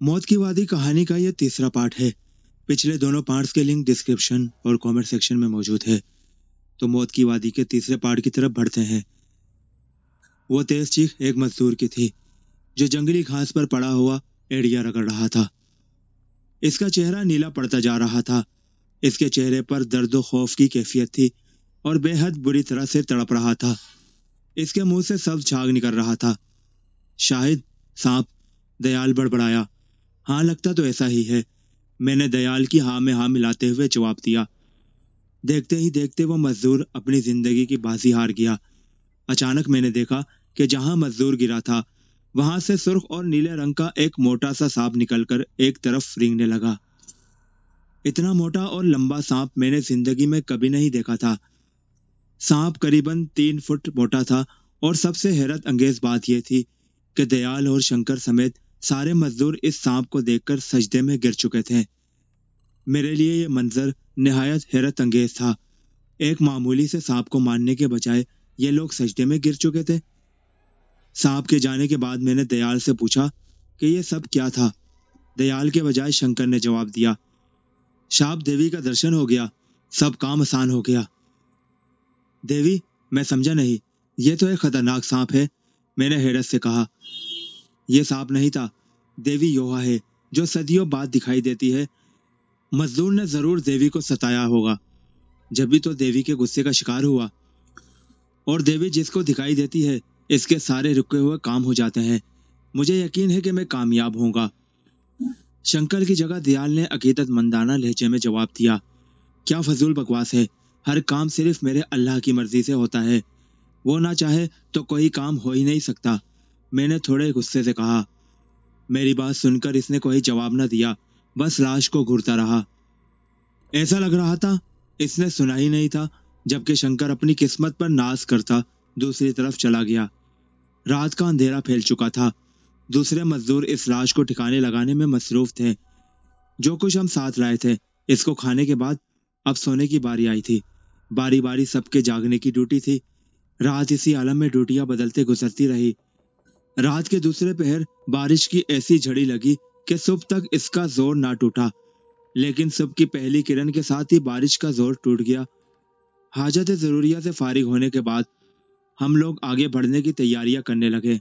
मौत की वादी कहानी का ये तीसरा पार्ट है। पिछले दोनों पार्ट्स के लिंक डिस्क्रिप्शन और कमेंट सेक्शन में मौजूद है। तो मौत की वादी के तीसरे पार्ट की तरफ बढ़ते हैं। वो तेज चीख एक मजदूर की थी जो जंगली घास पर पड़ा हुआ एड़िया रगड़ रहा था। इसका चेहरा नीला पड़ता जा रहा था। इसके चेहरे पर दर्द और खौफ की कैफियत थी और बेहद बुरी तरह से तड़प रहा था। इसके मुंह से सब झाग निकल रहा था। शायद सांप, दयाल बड़बड़ाया। हाँ, लगता तो ऐसा ही है। मैंने दयाल की हाँ में हाँ मिलाते हुए जवाब दिया। देखते ही देखते वो मजदूर अपनी जिंदगी की बाजी हार गया। अचानक मैंने देखा कि जहां मजदूर गिरा था वहां से सुर्ख और नीले रंग का एक मोटा सा सांप निकलकर एक तरफ रेंगने लगा। इतना मोटा और लंबा सांप मैंने जिंदगी में कभी नहीं देखा था। सांप करीबन 3 फुट मोटा था और सबसे हैरत अंगेज बात यह थी कि दयाल और शंकर समेत सारे मजदूर इस सांप को देखकर सजदे में गिर चुके थे। मेरे लिए यह मंजर निहायत हैरत अंगेज था। एक मामूली से सांप को मारने के बजाय ये लोग सजदे में गिर चुके थे। सांप के जाने के बाद मैंने दयाल से पूछा कि ये सब क्या था। दयाल के बजाय शंकर ने जवाब दिया, शाप देवी का दर्शन हो गया, सब काम आसान हो गया। देवी? मैं समझा नहीं। ये तो एक खतरनाक सांप है, मैंने हैरत से कहा। यह सांप नहीं था, देवी योहा है जो सदियों बाद दिखाई देती है। मजदूर ने जरूर देवी को सताया होगा, जब भी तो देवी के गुस्से का शिकार हुआ। और देवी जिसको दिखाई देती है इसके सारे रुके हुए काम हो जाते हैं। मुझे यकीन है कि मैं कामयाब होऊंगा। शंकर की जगह दयाल ने अकीदत मंदाना लहजे में जवाब दिया, क्या फजूल बकवास है। हर काम सिर्फ मेरे अल्लाह की मर्जी से होता है। वो ना चाहे तो कोई काम हो ही नहीं सकता, मैंने थोड़े गुस्से से कहा। मेरी बात सुनकर इसने कोई जवाब न दिया, बस लाश को घूरता रहा। ऐसा लग रहा था इसने सुना ही नहीं था, जबकि शंकर अपनी किस्मत पर नाज करता दूसरी तरफ चला गया। रात का अंधेरा फैल चुका था। दूसरे मजदूर इस लाश को ठिकाने लगाने में मसरूफ थे। जो कुछ हम साथ लाए थे इसको खाने के बाद अब सोने की बारी आई थी। बारी बारी सबके जागने की ड्यूटी थी। रात इसी आलम में ड्यूटियां बदलते गुजरती रही। रात के दूसरे पहर बारिश की ऐसी झड़ी लगी कि सुबह तक इसका जोर ना टूटा, लेकिन सुबह की पहली किरण के साथ ही बारिश का जोर टूट गया। हाजत जरूरिया से फारिग होने के बाद हम लोग आगे बढ़ने की तैयारियां करने लगे।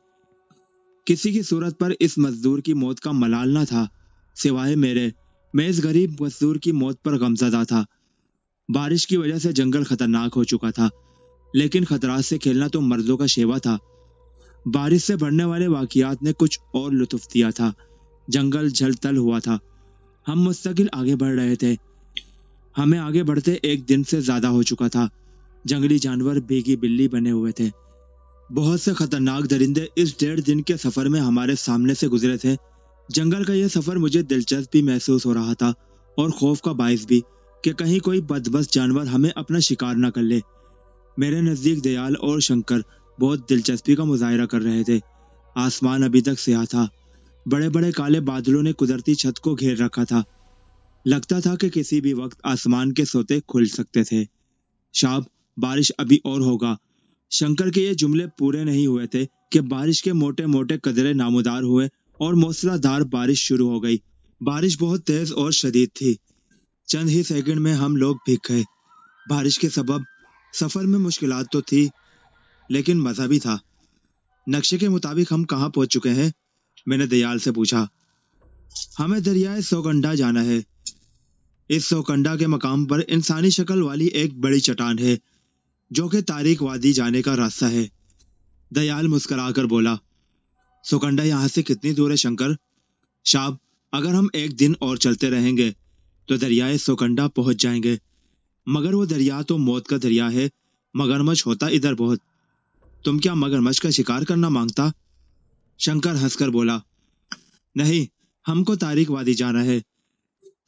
किसी की सूरत पर इस मजदूर की मौत का मलाल न था, सिवाय मेरे। मैं इस गरीब मजदूर की मौत पर गमज़दा था। बारिश की वजह से जंगल खतरनाक हो चुका था, लेकिन खतरात से खेलना तो मर्दों का शेवा था। बारिश से बढ़ने वाले वाकियात ने कुछ और लुत्फ दिया था। जंगल जल तल हुआ था। हम मुस्तकिल आगे बढ़ रहे थे। हमें आगे बढ़ते एक दिन से ज्यादा हो चुका था। जंगली जानवर भीगी बिल्ली बने हुए थे। बहुत से खतरनाक दरिंदे इस 1.5 दिन के सफर में हमारे सामने से गुजरे थे। जंगल का यह सफर मुझे दिलचस्प भी महसूस हो रहा था और खौफ का बाइस भी कि कहीं कोई बदबख्त जानवर हमें अपना शिकार न कर ले। मेरे नजदीक दयाल और शंकर बहुत दिलचस्पी का मुजाहिरा कर रहे थे। आसमान अभी तक स्याह था। बड़े बड़े काले बादलों ने कुदरती छत को घेर रखा था। लगता था कि किसी भी वक्त आसमान के सोते खुल सकते थे। शाब, बारिश अभी और होगा। शंकर के ये जुमले पूरे नहीं हुए थे कि बारिश के मोटे मोटे कदरे नामुदार हुए और मूसलाधार बारिश शुरू हो गई। बारिश बहुत तेज और शदीद थी। चंद ही सेकंड में हम लोग भीग गए। बारिश के सबब सफर में मुश्किलात तो थी, लेकिन मजा भी था। नक्शे के मुताबिक हम कहाँ पहुंच चुके हैं? मैंने दयाल से पूछा। हमें दरियाए सोगंडा जाना है। इस सोगंडा के मकाम पर इंसानी शक्ल वाली एक बड़ी चट्टान है जो कि तारीक वादी जाने का रास्ता है। दयाल मुस्कुराकर बोला, सोगंडा यहाँ से कितनी दूर है शंकर? शाब, अगर हम एक दिन और चलते रहेंगे तो दरियाए सोगंडा पहुंच जाएंगे, मगर वो दरिया तो मौत का दरिया है। मगरमच्छ होता इधर बहुत। तुम क्या मगरमच्छ का शिकार करना मांगता? शंकर हंसकर बोला, नहीं, हमको तारीक वादी जाना है।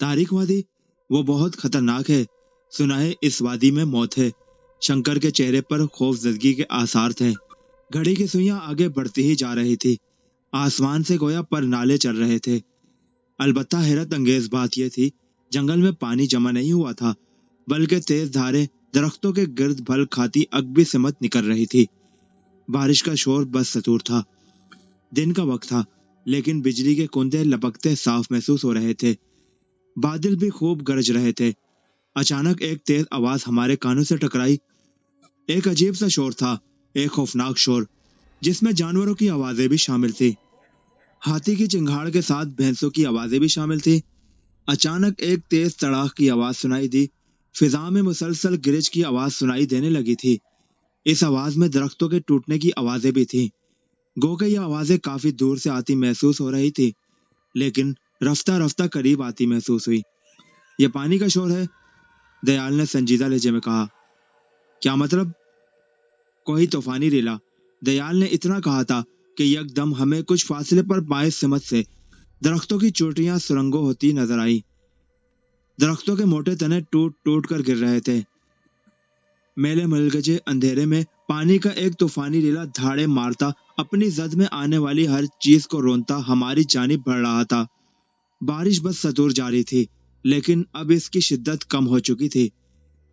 तारीक वादी? वो बहुत खतरनाक है। सुना है इस वादी में मौत है। शंकर के चेहरे पर खौफजदगी के आसार थे। घड़ी की सुइयां आगे बढ़ती ही जा रही थी। आसमान से गोया पर नाले चल रहे थे। अलबत्ता हैरत अंगेज बात यह थी, जंगल में पानी जमा नहीं हुआ था, बल्कि तेज धारें दरख्तों के गिर्द भल खाती अगबी सिमत निकल रही थी। बारिश का शोर बस सतूर था। दिन का वक्त था, लेकिन बिजली के कुंदे लपकते साफ महसूस हो रहे थे। बादल भी खूब गरज रहे थे। अचानक एक तेज आवाज हमारे कानों से टकराई। एक अजीब सा शोर था, एक खौफनाक शोर जिसमें जानवरों की आवाजें भी शामिल थी। हाथी की चिंगाड़ के साथ भैंसों की आवाजें भी शामिल थी। अचानक एक तेज तड़ाक की आवाज सुनाई दी। फिजा में मुसलसल गिरज की आवाज सुनाई देने लगी थी। इस आवाज में दरख्तों के टूटने की आवाजें भी थी। गो के ये आवाजें काफी दूर से आती महसूस हो रही थी, लेकिन रफ्ता रफ्ता करीब आती महसूस हुई। ये पानी का शोर है, दयाल ने संजीदा लहजे में कहा। क्या मतलब? कोई तूफानी रेला। दयाल ने इतना कहा था कि यकदम हमें कुछ फासले पर बाएं सिमत से दरख्तों की चोटियां सुरंगों होती नजर आई। दरख्तों के मोटे तने टूट टूट कर गिर रहे थे। मेले मलगजे अंधेरे में पानी का एक तूफानी रेला धाड़े मारता, अपनी जद में आने वाली हर चीज को रोनता हमारी जानिब बढ़ रहा था। बारिश बस सतूर जारी थी, लेकिन अब इसकी शिद्दत कम हो चुकी थी।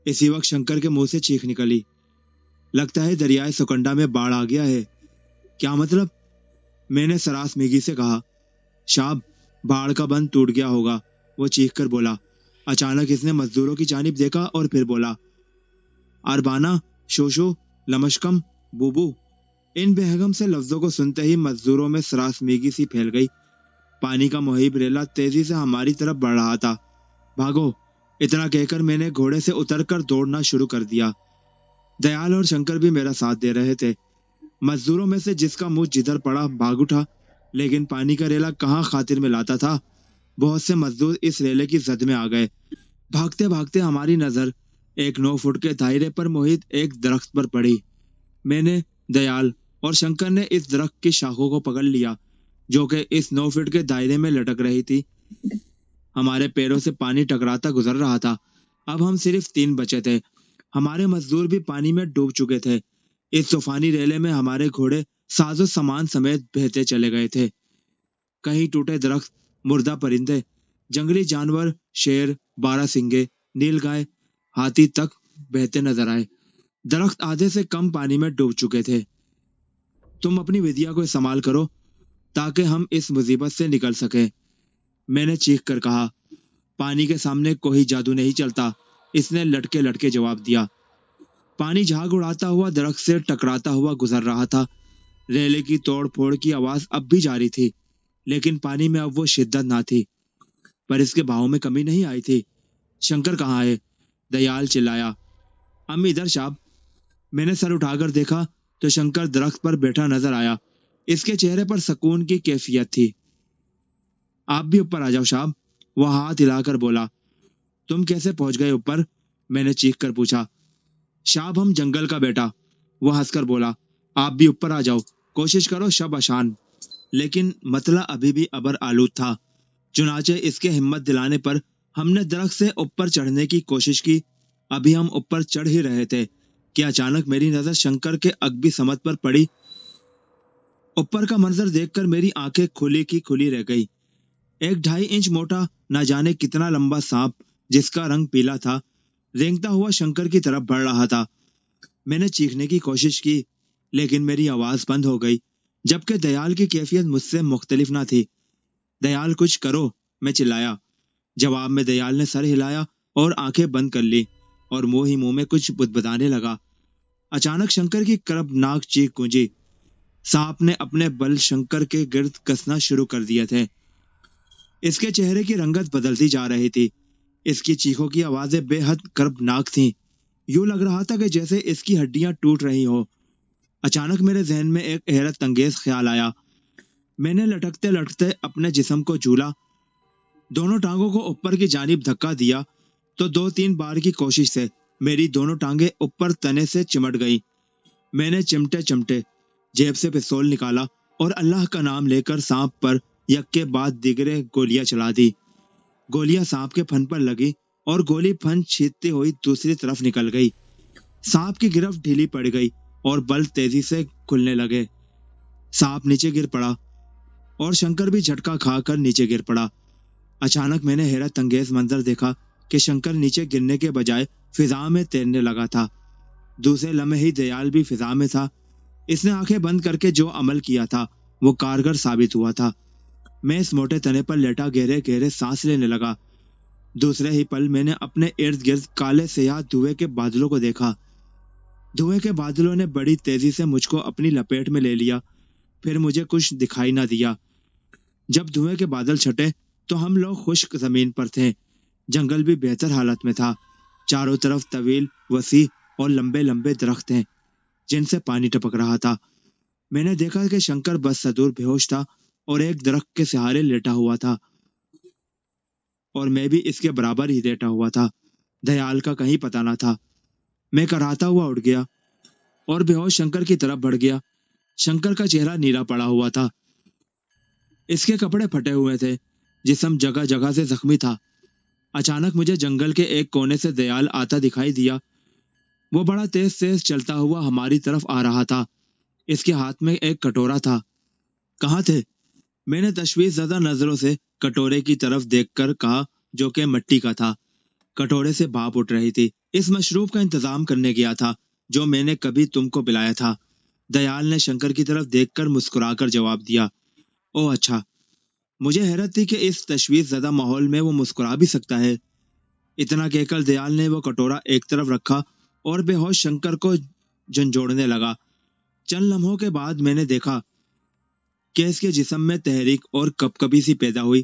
इसी वक्त शंकर के मुंह से चीख निकली। लगता है दरियाए सुकंडा में बाढ़ आ गया है। क्या मतलब? मैंने सरास मिगी से कहा। शाब, बाढ़ का बंद टूट गया होगा, वो चीख कर बोला। अचानक इसने मजदूरों की जानिब देखा और फिर बोला, अरबाना, शोशो, लमशकम, बूबू। इन बेहगम से लफ्जों को सुनते ही मजदूरों में सरास मिगी सी फैल गई। पानी का मुहिब रेला तेजी से हमारी तरफ बढ़ रहा था। भागो, इतना कहकर मैंने घोड़े से उतरकर दौड़ना शुरू कर दिया। दयाल और शंकर भी मेरा साथ दे रहे थे। मजदूरों में से जिसका मुंह जिधर पड़ा भाग उठा, लेकिन पानी का रेला कहाँ खातिर में लाता था। बहुत से मजदूर इस रेले की जद में आ गए। भागते भागते हमारी नजर एक 9 फुट के दायरे पर मोहित एक दरख्त पर पड़ी। मैंने, दयाल और शंकर ने इस दरख्त की शाखों को पकड़ लिया, जो कि इस 9 फीट के दायरे में लटक रही थी। हमारे पैरों से पानी टकराता गुजर रहा था। अब हम सिर्फ 3 बचे थे। हमारे मजदूर भी पानी में डूब चुके थे। इस तूफानी रेले में हमारे घोड़े साजो सामान समेत बहते चले गए थे। कहीं टूटे दरख्त, मुर्दा परिंदे, जंगली जानवर, शेर, बारहसिंगे, नीलगाय, हाथी तक बहते नजर आए। दरख्त आधे से कम पानी में डूब चुके थे। तुम अपनी विद्या को इस्तेमाल करो ताकि हम इस मुसीबत से निकल सके, मैंने चीख कर कहा। पानी के सामने कोई जादू नहीं चलता, इसने लटके लटके जवाब दिया। पानी झाग उड़ाता हुआ दरख्त से टकराता हुआ गुजर रहा था। रेले की तोड़ फोड़ की आवाज अब भी जारी थी, लेकिन पानी में अब वो शिद्दत ना थी, पर इसके बहाव में कमी नहीं आई थी। शंकर कहाँ है? दयाल चिल्लाया। अम्मी इधर शाब। मैंने सर उठाकर देखा तो शंकर दरख्त पर बैठा नजर आया। इसके चेहरे पर सुकून की कैफियत थी। आप भी ऊपर आ जाओ शाब, वह हाथ हिलाकर बोला। तुम कैसे पहुंच गए ऊपर? मैंने चीख कर पूछा। शाब, हम जंगल का बेटा, वह हंसकर बोला। आप भी ऊपर आ जाओ, कोशिश करो शब आशान। लेकिन मतला अभी भी अबर आलूद था। चुनाचे इसके हिम्मत दिलाने पर हमने दरख्त से ऊपर चढ़ने की कोशिश की। अभी हम ऊपर चढ़ ही रहे थे कि अचानक मेरी नजर शंकर के अगबी समत पर पड़ी। ऊपर का मंजर देखकर मेरी आंखें खुली की खुली रह गई। एक 2.5 इंच मोटा, न जाने कितना लंबा सांप, जिसका रंग पीला था, रेंगता हुआ शंकर की तरफ बढ़ रहा था। मैंने चीखने की कोशिश की, लेकिन मेरी आवाज बंद हो गई, जबकि दयाल की कैफियत मुझसे मुख्तलिफ ना थी। दयाल, कुछ करो, मैं चिल्लाया। जवाब में दयाल ने सर हिलाया और आंखें बंद कर ली और मुंह ही मुंह में कुछ बुदबुदाने लगा। अचानक शंकर की करबनाक चीख गूंजी। सांप ने अपने बल शंकर के गिर्द कसना शुरू कर दिए थे। इसके चेहरे की रंगत बदलती जा रही थी। इसकी चीखों की आवाजें बेहद करबनाक थीं। यूं लग रहा था कि जैसे इसकी हड्डियां टूट रही हो। अचानक मेरे जहन में एक हैरत अंगेज ख्याल आया। मैंने लटकते लटकते अपने जिस्म को झूला, दोनों टांगों को ऊपर की जानिब धक्का दिया तो 2-3 बार की कोशिश से मेरी दोनों टांगें ऊपर तने से चिमट गई। मैंने चिमटे चिमटे जेब से पिस्तौल निकाला और अल्लाह का नाम लेकर सांप पर यक के बाद दिगरे गोलियां चला दी। गोलियां सांप के फन पर लगी और गोली फन छीनती हुई दूसरी तरफ निकल गई। सांप की गिरफ्त ढीली पड़ गई और बल तेजी से खुलने लगे। सांप नीचे गिर पड़ा और शंकर भी झटका खाकर नीचे गिर पड़ा। अचानक मैंने हैरत अंगेज मंजर देखा कि शंकर नीचे गिरने के बजाय फिजा में तैरने लगा था। दूसरे लम्हे ही दयाल भी फिजा में था। इसने आंखें बंद करके जो अमल किया था वो कारगर साबित हुआ था। میں اس موٹے تنے پر لیٹا گہرے گہرے سانس لینے لگا۔ دوسرے ہی پل میں نے اپنے ارد گرد کالے سیاہ دھوئے کے بادلوں کو دیکھا۔ دھوئے کے بادلوں نے بڑی تیزی سے مجھ کو اپنی لپیٹ میں لے لیا، پھر مجھے کچھ دکھائی نہ دیا۔ جب دھوئے کے بادل چھٹے تو ہم لوگ خشک زمین پر تھے۔ جنگل بھی بہتر حالت میں تھا۔ چاروں طرف طویل، وسیع اور لمبے لمبے درخت ہیں جن سے پانی ٹپک رہا تھا۔ میں نے دیکھا کہ شنکر بس صدور بے ہوش تھا اور ایک درخت کے سہارے لیٹا ہوا تھا، اور میں بھی اس کے برابر ہی لیٹا ہوا تھا۔ دیال کا کہیں پتہ نہ تھا۔ میں کراتا ہوا اٹھ گیا اور بے ہوش شنکر کی طرف بڑھ گیا۔ شنکر کا چہرہ نیلا پڑا ہوا تھا، اس کے کپڑے پھٹے ہوئے تھے، جسم جگہ جگہ سے زخمی تھا۔ اچانک مجھے جنگل کے ایک کونے سے دیال آتا دکھائی دیا۔ وہ بڑا تیز تیز چلتا ہوا ہماری طرف آ رہا تھا۔ اس کے ہاتھ میں ایک کٹورا تھا۔ کہاں تھے؟ میں نے تشویش زدہ نظروں سے کٹورے کی طرف دیکھ کر کہا، جو کہ مٹی کا تھا۔ کٹورے سے بھاپ اٹھ رہی تھی۔ اس مشروب کا انتظام کرنے گیا تھا جو میں نے کبھی تم کو پلایا تھا۔ دیال نے شنکر کی طرف دیکھ کر مسکرا کر جواب دیا۔ او اچھا۔ مجھے حیرت تھی کہ اس تشویش زدہ ماحول میں وہ مسکرا بھی سکتا ہے۔ اتنا کہہ کر دیال نے وہ کٹورا ایک طرف رکھا اور بے ہوش شنکر کو جھنجھوڑنے لگا۔ چند لمحوں کے بعد میں نے دیکھا کہ اس کے جسم میں تحریک اور کپکپی سی پیدا ہوئی۔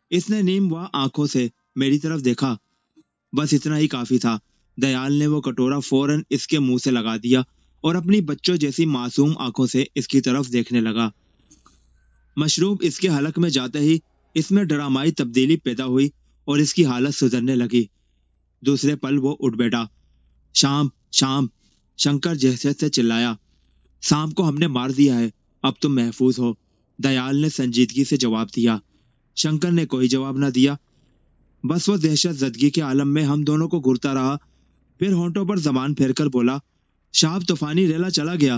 اس نے نیم وا آنکھوں سے میری طرف دیکھا۔ بس اتنا ہی کافی تھا۔ دیال نے وہ کٹورا فوراً اس کے منہ سے لگا دیا اور اپنی بچوں جیسی معصوم آنکھوں سے اس کی طرف دیکھنے لگا۔ مشروب اس کے حلق میں جاتے ہی اس میں ڈرامائی تبدیلی پیدا ہوئی اور اس کی حالت سدھرنے لگی۔ دوسرے پل وہ اٹھ بیٹھا۔ شام، شام، شنکر جہشت سے چلایا۔ شام کو ہم نے مار دیا ہے، اب تم محفوظ ہو، دیال نے سنجیدگی سے جواب دیا۔ شنکر نے کوئی جواب نہ دیا، بس وہ دہشت زدگی کے عالم میں ہم دونوں کو گھورتا رہا۔ پھر ہونٹوں پر زبان پھیر کر بولا، شاب طوفانی ریلا چلا گیا۔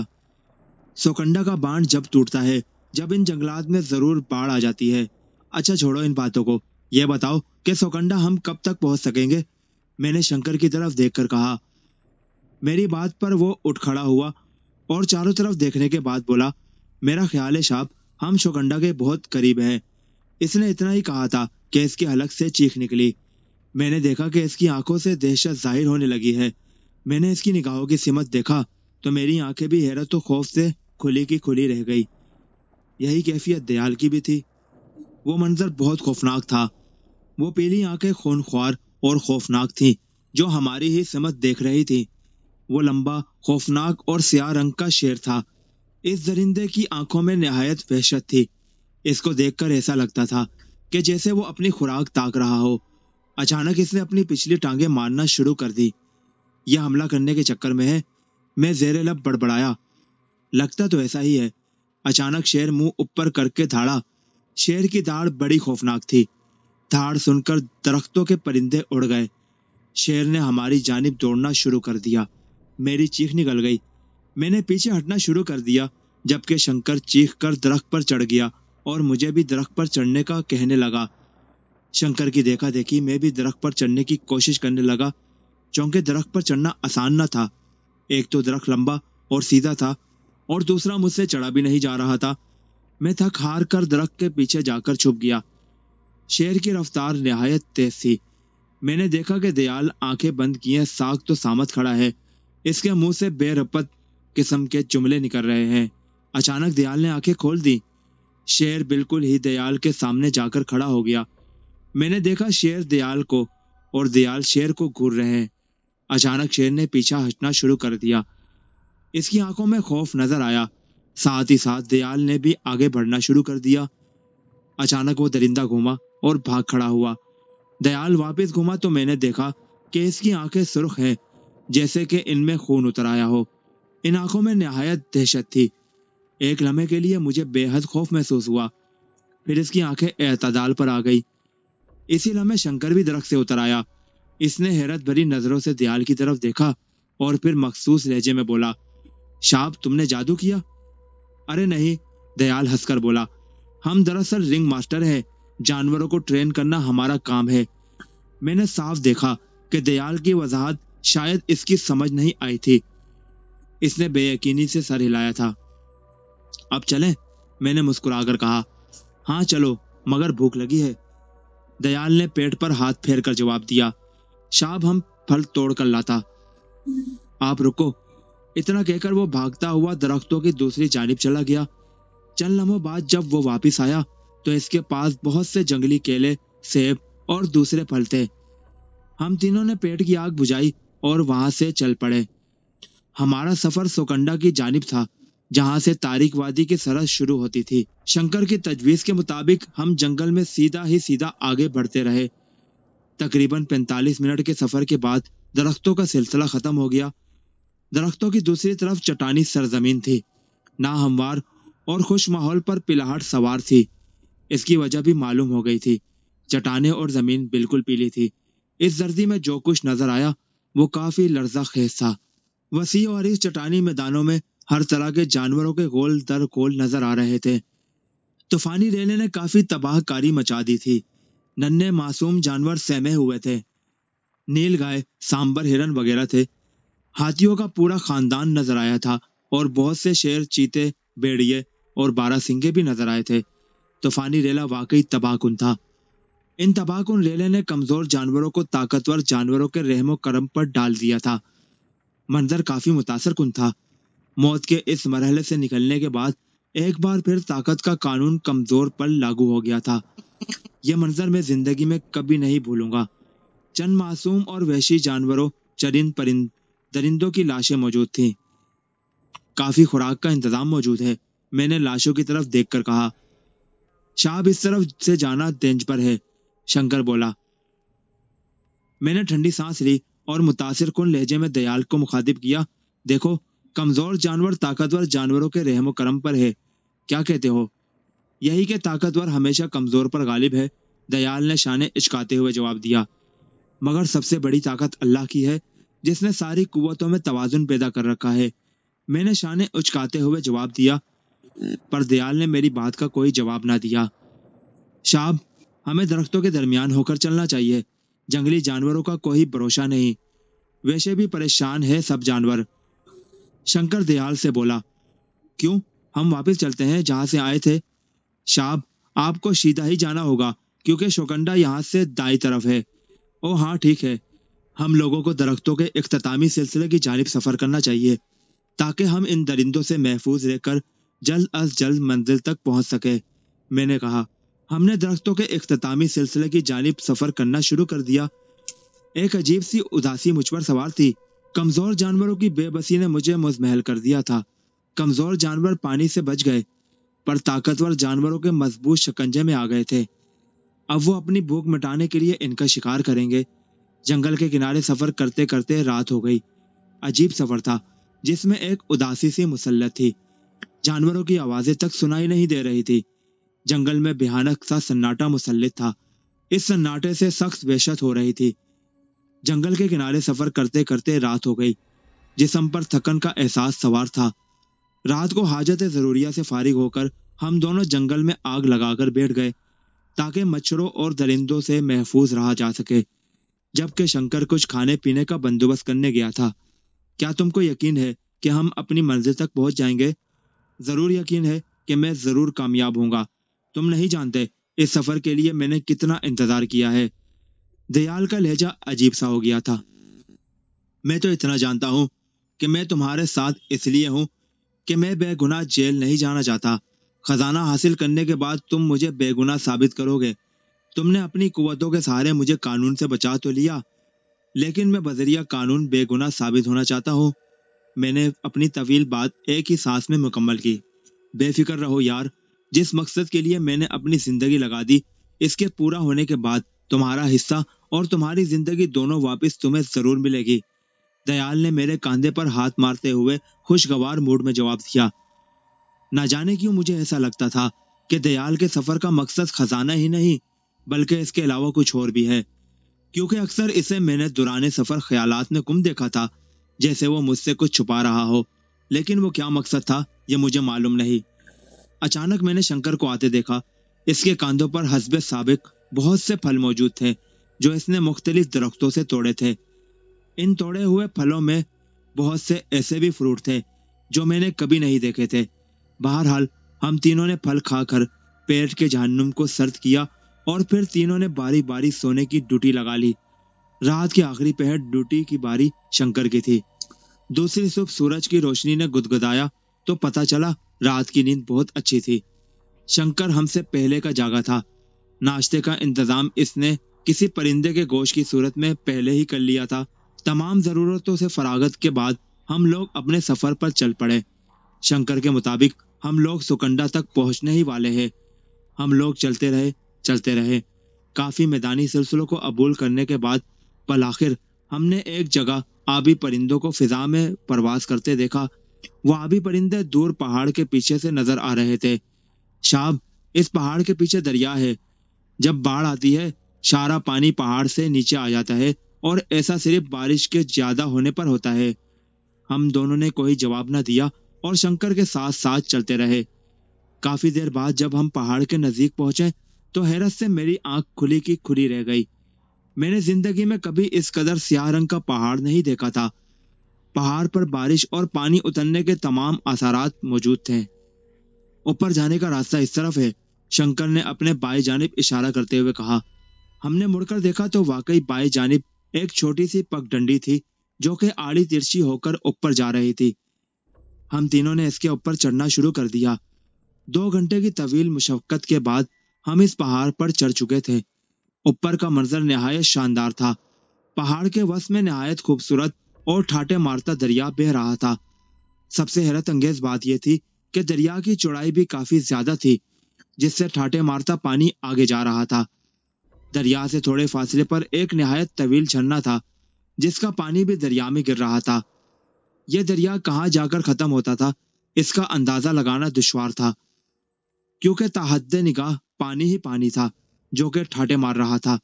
سوکنڈا کا بانڈ جب ٹوٹتا ہے، جب ان جنگلات میں ضرور باڑھ آ جاتی ہے۔ اچھا چھوڑو ان باتوں کو، یہ بتاؤ کہ سوکنڈا ہم کب تک پہنچ سکیں گے؟ میں نے شنکر کی طرف دیکھ کر کہا۔ میری بات پر وہ اٹھ کھڑا ہوا اور چاروں طرف دیکھنے کے بعد بولا، میرا خیال ہے شاب، ہم شوکنڈا کے بہت قریب ہیں۔ اس نے اتنا ہی کہا تھا کہ اس کے حلق سے چیخ نکلی۔ میں نے دیکھا کہ اس کی آنکھوں سے دہشت ظاہر ہونے لگی ہے۔ میں نے اس کی نگاہوں کی سمت دیکھا تو میری آنکھیں بھی حیرت و خوف سے کھلی کی کھلی رہ گئی۔ یہی کیفیت دیال کی بھی تھی۔ وہ منظر بہت خوفناک تھا۔ وہ پیلی آنکھیں خونخوار اور خوفناک تھیں جو ہماری ہی سمت دیکھ رہی تھی۔ وہ لمبا، خوفناک اور سیاہ رنگ کا شیر تھا۔ اس درندے کی آنکھوں میں نہایت وحشت تھی۔ اس کو دیکھ کر ایسا لگتا تھا کہ جیسے وہ اپنی خوراک تاک رہا ہو۔ اچانک اس نے اپنی پچھلی ٹانگیں مارنا شروع کر دی۔ یہ حملہ کرنے کے چکر میں ہے، میں زیر لب بڑبڑایا۔ لگتا تو ایسا ہی ہے۔ اچانک شیر منہ اوپر کر کے دھاڑا۔ شیر کی داڑھ بڑی خوفناک تھی۔ دھاڑ سن کر درختوں کے پرندے اڑ گئے۔ شیر نے ہماری جانب دوڑنا شروع کر دیا۔ میری چیخ نکل گئی۔ میں نے پیچھے ہٹنا شروع کر دیا، جبکہ شنکر چیخ کر درخت پر چڑھ گیا اور مجھے بھی درخت پر چڑھنے کا کہنے لگا۔ شنکر کی دیکھا دیکھی میں بھی درخت پر چڑھنے کی کوشش کرنے لگا، چونکہ درخت پر چڑھنا آسان نہ تھا۔ ایک تو درخت لمبا اور سیدھا تھا اور دوسرا مجھ سے چڑھا بھی نہیں جا رہا تھا۔ میں تھک ہار کر درخت کے پیچھے جا کر چھپ گیا۔ شیر کی رفتار نہایت تیز تھی۔ میں نے دیکھا کہ دیال آنکھیں بند کیے ساکھ تو سامت کھڑا ہے۔ اس کے منہ سے بے رپت قسم کے جملے نکل رہے ہیں۔ اچانک دیال نے آنکھیں کھول دی۔ شیر بالکل ہی دیال کے سامنے جا کر کھڑا ہو گیا۔ میں نے دیکھا شیر دیال کو اور دیال شیر کو گھور رہے ہیں۔ اچانک شیر نے پیچھا ہٹنا شروع کر دیا۔ اس کی آنکھوں میں خوف نظر آیا، ساتھ ہی ساتھ دیال نے بھی آگے بڑھنا شروع کر دیا۔ اچانک وہ درندہ گھوما اور بھاگ کھڑا ہوا۔ دیال واپس گھوما تو میں نے دیکھا کہ اس کی آنکھیں سرخ ہیں، جیسے کہ ان میں خون اتر آیا ہو۔ ان آنکھوں میں نہایت دہشت تھی۔ ایک لمحے کے لیے مجھے بے حد خوف محسوس ہوا، پھر اس کی آنکھیں اعتدال پر آ گئی۔ اسی لمحے شنکر بھی درخت سے اتر آیا۔ اس نے حیرت بھری نظروں سے دیال کی طرف دیکھا اور پھر مخصوص لہجے میں بولا، شاب تم نے جادو کیا؟ ارے نہیں، دیال ہنس کر بولا، ہم دراصل رنگ ماسٹر ہیں، جانوروں کو ٹرین کرنا ہمارا کام ہے۔ میں نے صاف دیکھا کہ دیال کی وضاحت شاید اس کی سمجھ نہیں آئی تھی۔ اس نے بے یقینی سے سر ہلایا تھا۔ اب چلیں؟ میں نے مسکرا کر کہا۔ ہاں چلو، मगर भूख लगी है। दयाल ने पेट पर हाथ फेर कर जवाब दिया, शाब हम फल तोड़ कर लाता। आप रुको। इतना कहकर वो भागता हुआ दरख्तों की दूसरी जानिब चला गया। चंद लम्हों बाद जब वो वापस आया तो इसके पास बहुत से जंगली केले, सेब और दूसरे फल थे। हम तीनों ने पेट की आग बुझाई और वहां से चल पड़े। हमारा सफर सोकंडा की जानिब था, जहां से तारिक वादी की सरहद शुरू होती थी। शंकर की तजवीज के मुताबिक हम जंगल में सीधा ही सीधा आगे बढ़ते रहे। तकरीबन 45 मिनट के सफर के बाद दरख्तों का सिलसिला खत्म हो गया। दरख्तों की दूसरी तरफ चट्टानी सरजमीन थी, ना हमवार और खुश माहौल पर पिलाहट सवार थी। इसकी वजह भी मालूम हो गई थी, चट्टानें और जमीन बिल्कुल पीली थी। इस जर्दी में जो कुछ नजर आया वो काफी लर्जा खेज था। वसी और इस चट्टानी मैदानों में हर तरह के जानवरों के गोल दर गोल नजर आ रहे थे। तूफानी रेले ने काफी तबाहकारी मचा दी थी। नन्हे मासूम जानवर सहमे हुए थे। नील गाय, सांबर हिरन वगैरह थे। हाथियों का पूरा खानदान नजर आया था और बहुत से शेर, चीते, भेड़िए और बारहसिंगे भी नजर आए थे। तूफानी रेला वाकई तबाहकुन था। इन तबाहकुन रेले ने कमजोर जानवरों को ताकतवर जानवरों के रहमो करम पर डाल दिया था। मंजर काफी मुतासर कुन था। मौत के इस मरहले से निकलने के बाद एक बार फिर ताकत का कानून कमजोर पर लागू हो गया था। यह मंजर मैं जिंदगी में कभी नहीं भूलूंगा। चंद मासूम और वहशी जानवरों, चरिंद परिंद, दरिंदों की लाशें मौजूद थीं। काफी खुराक का इंतजाम मौजूद है, मैंने लाशों की तरफ देखकर कहा। शाब इस तरफ से जाना देंज पर है, शंकर बोला। मैंने ठंडी सांस ली और मुतासिर कुन लहजे में दयाल को मुखातिब किया, देखो कमजोर जानवर ताकतवर जानवरों के रहमो करम पर है, क्या कहते हो? यही कि ताकतवर हमेशा कमजोर पर गालिब है, दयाल ने शाने इचकाते हुए जवाब दिया। मगर सबसे बड़ी ताकत अल्लाह की है, जिसने सारी कुव्वतों में तवाजुन पैदा कर रखा है, मैंने शाने उचकाते हुए जवाब दिया। पर दयाल ने मेरी बात का कोई जवाब ना दिया। शाब, हमें दरख्तों के दरमियान होकर चलना चाहिए। जंगली जानवरों का कोई भरोसा नहीं, वैसे भी परेशान है सब जानवर। शंकर दयाल से बोला, क्यों, हम वापस चलते हैं जहां से आए थे। शाब, आपको सीधा ही जाना होगा क्योंकि शोकंडा यहाँ से दाई तरफ है। ओ हाँ ठीक है, हम लोगों को दरख्तों के इख्तितामी सिलसिले की जानिब सफर करना चाहिए ताकि हम इन दरिंदों से महफूज रहकर जल्द अज जल्द मंजिल तक पहुंच सके। मैंने कहा। हमने दरख्तों के इख्तितामी सिलसिले की जानिब सफर करना शुरू कर दिया। एक अजीब सी उदासी मुझ पर सवार थी। कमजोर जानवरों की बेबसी ने मुझे मुजमहल कर दिया था। कमजोर जानवर पानी से बच गए, पर ताकतवर जानवरों के मजबूत शिकंजे में आ गए थे। अब वो अपनी भूख मिटाने के लिए इनका शिकार करेंगे। जंगल के किनारे सफर करते करते रात हो गई। अजीब सफर था जिसमें एक उदासी सी मुसल्लत थी। जानवरों की आवाजें तक सुनाई नहीं दे रही थी। जंगल में भयानक सा सन्नाटा मुसल्लित था। इस सन्नाटे से सख्त वहशत हो रही थी। जंगल के किनारे सफर करते करते रात हो गई। जिस्म पर थकन का एहसास सवार था। रात को हाजत जरूरिया से फारिग होकर हम दोनों जंगल में आग लगाकर बैठ गए ताकि मच्छरों और दरिंदों से महफूज रहा जा सके, जबकि शंकर कुछ खाने पीने का बंदोबस्त करने गया था। क्या तुमको यकीन है कि हम अपनी मंजिल तक पहुंच जाएंगे? जरूर यकीन है कि मैं जरूर कामयाब होऊंगा। तुम नहीं जानते इस सफर के लिए मैंने कितना इंतजार किया है। दयाल का लहजा अजीब सा हो गया था। मैं तो इतना जानता हूं कि मैं तुम्हारे साथ इसलिए हूं कि मैं बेगुनाह जेल नहीं जाना चाहता। खजाना हासिल करने के बाद तुम मुझे बेगुनाह साबित करोगे। तुमने अपनी कुव्वतों के सहारे मुझे कानून से बचा तो लिया, लेकिन मैं बजरिया कानून बेगुनाह साबित होना चाहता हूँ। मैंने अपनी तवील बात एक ही सांस में मुकम्मल की। बेफिक्र रहो यार, जिस मकसद के लिए मैंने अपनी जिंदगी लगा दी, इसके पूरा होने के बाद तुम्हारा हिस्सा और तुम्हारी जिंदगी दोनों वापस तुम्हें जरूर मिलेगी। दयाल ने मेरे कांधे पर हाथ मारते हुए खुशगवार मूड में जवाब दिया। ना जाने क्यों मुझे ऐसा लगता था कि दयाल के सफर का मकसद खजाना ही नहीं बल्कि इसके अलावा कुछ और भी है, क्योंकि अक्सर इसे मैंने दुराने सफर ख्यालात में गुम देखा था, जैसे वो मुझसे कुछ छुपा रहा हो। लेकिन वो क्या मकसद था ये मुझे मालूम नहीं। अचानक मैंने शंकर को आते देखा। इसके कांधों पर हस्बे साबिक बहुत से फल मौजूद थे जो इसने मुख्तलिफ दरख्तों से तोड़े थे। इन तोड़े हुए फलों में बहुत से ऐसे भी फ्रूट थे जो मैंने कभी नहीं देखे थे। बहरहाल हम तीनों ने फल खाकर پیٹ کے جہنم کو سرد کیا اور پھر تینوں نے باری باری سونے کی ڈیوٹی لگا لی۔ رات کے آخری پہر ڈیوٹی کی باری شنکر کی تھی۔ دوسری صبح سورج کی روشنی نے گدگدایا تو پتا چلا رات کی نیند بہت اچھی تھی۔ شنکر ہم سے پہلے کا جاگا تھا۔ ناشتے کا انتظام اس نے کسی پرندے کے گوشت کی صورت میں پہلے ہی کر لیا تھا۔ تمام ضرورتوں سے فراغت کے بعد ہم لوگ اپنے سفر پر چل پڑے۔ شنکر کے مطابق ہم لوگ سکنڈا تک پہنچنے ہی والے ہیں۔ ہم لوگ چلتے رہے۔ کافی میدانی سلسلوں کو عبور کرنے کے بعد بالآخر ہم نے ایک جگہ آبی پرندوں کو فضا میں پرواز کرتے دیکھا۔ وہ آبی پرندے دور پہاڑ کے پیچھے سے نظر آ رہے تھے۔ شاب، اس پہاڑ کے پیچھے دریا ہے۔ جب باڑھ آتی ہے سارا پانی پہاڑ سے نیچے آ جاتا ہے اور ایسا صرف بارش کے زیادہ ہونے پر ہوتا ہے۔ ہم دونوں نے کوئی جواب نہ دیا اور شنکر کے ساتھ ساتھ چلتے رہے۔ کافی دیر بعد جب ہم پہاڑ کے نزدیک پہنچے تو حیرت سے میری آنکھ کھلی کی کھلی رہ گئی۔ میں نے زندگی میں کبھی اس قدر سیاہ رنگ کا پہاڑ نہیں دیکھا تھا۔ پہاڑ پر بارش اور پانی اترنے کے تمام آثارات موجود تھے۔ اوپر جانے کا راستہ اس طرف ہے، شنکر نے اپنے بائیں جانب اشارہ کرتے ہوئے کہا۔ ہم نے مڑ کر دیکھا تو واقعی بائیں جانب ایک چھوٹی سی پگ ڈنڈی تھی جو کہ آڑی ترچھی ہو کر اوپر جا رہی تھی۔ ہم تینوں نے اس کے اوپر چڑھنا شروع کر دیا۔ 2 گھنٹے کی طویل مشقت کے بعد ہم اس پہاڑ پر چڑھ چکے تھے۔ اوپر کا منظر نہایت شاندار تھا۔ پہاڑ کے وسط میں نہایت خوبصورت اور ٹھاٹے مارتا دریا بہہ رہا تھا۔ سب سے حیرت انگیز بات یہ تھی کہ دریا کی چوڑائی بھی کافی زیادہ تھی، جس سے ٹھاٹے مارتا پانی آگے جا رہا تھا۔ دریا سے تھوڑے فاصلے پر ایک نہایت طویل جھرنا تھا جس کا پانی بھی دریا میں گر رہا تھا۔ یہ دریا کہاں جا کر ختم ہوتا تھا اس کا اندازہ لگانا دشوار تھا، کیونکہ تا حد نگاہ پانی ہی پانی تھا جو کہ ٹھاٹے مار رہا تھا۔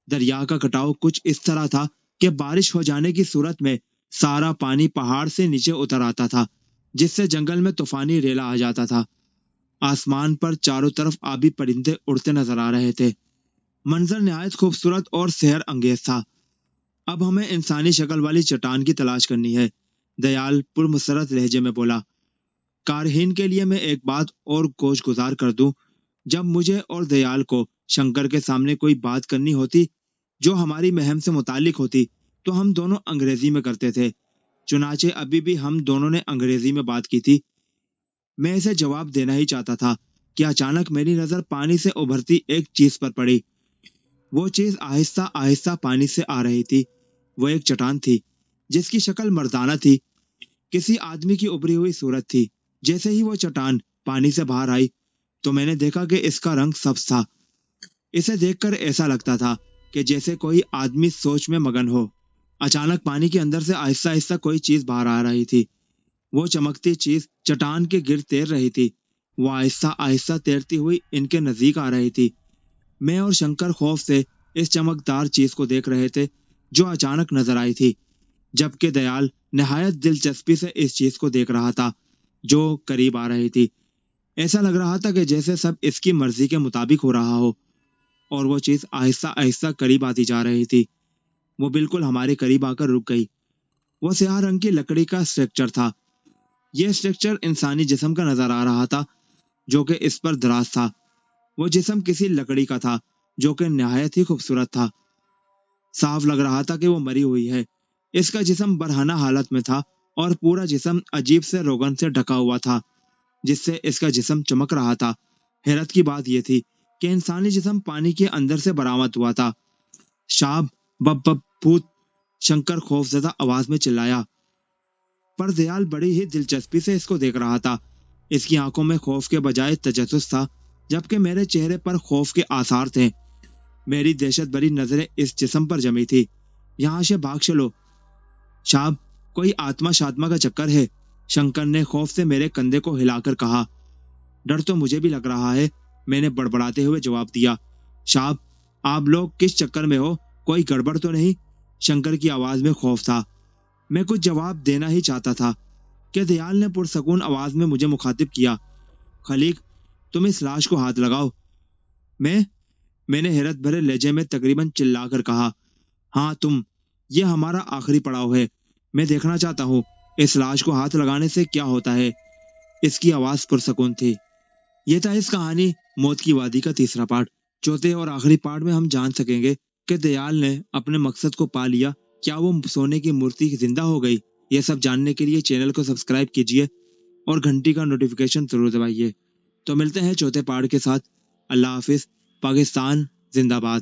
دریا کا کٹاؤ کچھ اس طرح تھا کہ بارش ہو جانے کی صورت میں سارا پانی پہاڑ سے نیچے اتر آتا تھا، جس سے جنگل میں طوفانی ریلا آ جاتا تھا۔ آسمان پر چاروں طرف آبی پرندے اڑتے نظر آ رہے تھے۔ منظر نہایت خوبصورت اور سحر انگیز تھا۔ اب ہمیں انسانی شکل والی چٹان کی تلاش کرنی ہے، دیال پرمسرت لہجے میں بولا۔ قارئین کے لیے میں ایک بات اور گوش گزار کر دوں، جب مجھے اور دیال کو شنکر کے سامنے کوئی بات کرنی ہوتی جو ہماری مہم سے متعلق ہوتی تو ہم دونوں انگریزی میں کرتے تھے۔ چنانچہ ابھی بھی ہم دونوں نے انگریزی میں بات کی تھی۔ میں اسے جواب دینا ہی چاہتا تھا کہ اچانک میری نظر پانی سے ابھرتی ایک چیز پر پڑی۔ وہ چیز آہستہ آہستہ پانی سے آ رہی تھی۔ وہ ایک چٹان تھی جس کی شکل مردانہ تھی، کسی آدمی کی ابھری ہوئی صورت تھی۔ جیسے ہی وہ چٹان پانی سے باہر آئی تو میں نے دیکھا کہ اس کا رنگ سبز تھا۔ اسے دیکھ کر ایسا لگتا تھا کہ جیسے کوئی آدمی سوچ میں مگن ہو۔ اچانک پانی کے اندر سے آہستہ آہستہ کوئی چیز باہر آ رہی تھی۔ وہ چمکتی چیز چٹان کے گرد تیر رہی تھی۔ وہ آہستہ آہستہ تیرتی ہوئی ان کے نزدیک آ رہی تھی۔ میں اور شنکر خوف سے اس چمکدار چیز کو دیکھ رہے تھے جو اچانک نظر آئی تھی، جبکہ دیال نہایت دلچسپی سے اس چیز کو دیکھ رہا تھا جو قریب آ رہی تھی۔ ایسا لگ رہا تھا کہ جیسے سب اس کی مرضی کے مطابق ہو رہا ہو، اور وہ چیز آہستہ آہستہ قریب آتی جا رہی تھی۔ وہ بالکل ہمارے قریب آ کر رک گئی۔ وہ سیاہ رنگ کی لکڑی کا اسٹرکچر تھا۔ یہ اسٹرکچر انسانی جسم کا نظر آ رہا تھا جو کہ اس پر دراز تھا۔ وہ جسم کسی لکڑی کا تھا جو کہ نہایت ہی خوبصورت تھا۔ صاف لگ رہا تھا کہ وہ مری ہوئی ہے۔ اس کا جسم برہنہ حالت میں تھا اور پورا جسم عجیب سے روغن سے ڈھکا ہوا تھا جس سے اس کا جسم چمک رہا تھا۔ حیرت کی بات یہ تھی کہ انسانی جسم پانی کے اندر سے برآمد ہوا تھا۔ شاب بب بب پھوت، شنکر خوف زدہ آواز میں چلایا۔ پر دیال بڑی ہی دلچسپی سے اس کو دیکھ رہا تھا۔ اس کی آنکھوں میں خوف کے بجائے تجسس تھا، جبکہ میرے چہرے پر خوف کے آثار تھے۔ میری دہشت بھری نظریں اس جسم پر جمی تھی۔ یہاں سے بھاگ چلو شاب، کوئی آتما شاتما کا چکر ہے، شنکر نے خوف سے میرے کندھے کو ہلا کر کہا۔ ڈر تو مجھے بھی لگ رہا ہے، میں نے بڑبڑاتے ہوئے جواب دیا۔ شاب، آپ لوگ کس چکر میں ہو؟ کوئی گڑبڑ تو نہیں؟ شنکر کی آواز میں خوف تھا۔ میں کچھ جواب دینا ہی چاہتا تھا کہ دیال نے پرسکون آواز میں مجھے مخاطب کیا۔ خلیق، تم اس لاش کو ہاتھ لگاؤ۔ میں نے حیرت بھرے لہجے میں تقریباً چلا کر کہا، ہاں تم، یہ ہمارا آخری پڑاؤ ہے۔ میں دیکھنا چاہتا ہوں اس لاش کو ہاتھ لگانے سے کیا ہوتا ہے۔ اس کی آواز پرسکون تھی۔ یہ تھا اس کہانی موت کی وادی کا تیسرا پارٹ۔ چوتھے اور آخری پارٹ میں ہم جان سکیں گے کہ دیال نے اپنے مقصد کو پا لیا، کیا وہ سونے کی مورتی زندہ ہو گئی۔ یہ سب جاننے کے لیے چینل کو سبسکرائب کیجیے اور گھنٹی کا نوٹیفیکیشن ضرور دبائیے۔ تو ملتے ہیں چوتھے پارٹ کے ساتھ۔ اللہ حافظ۔ پاکستان زندہ باد۔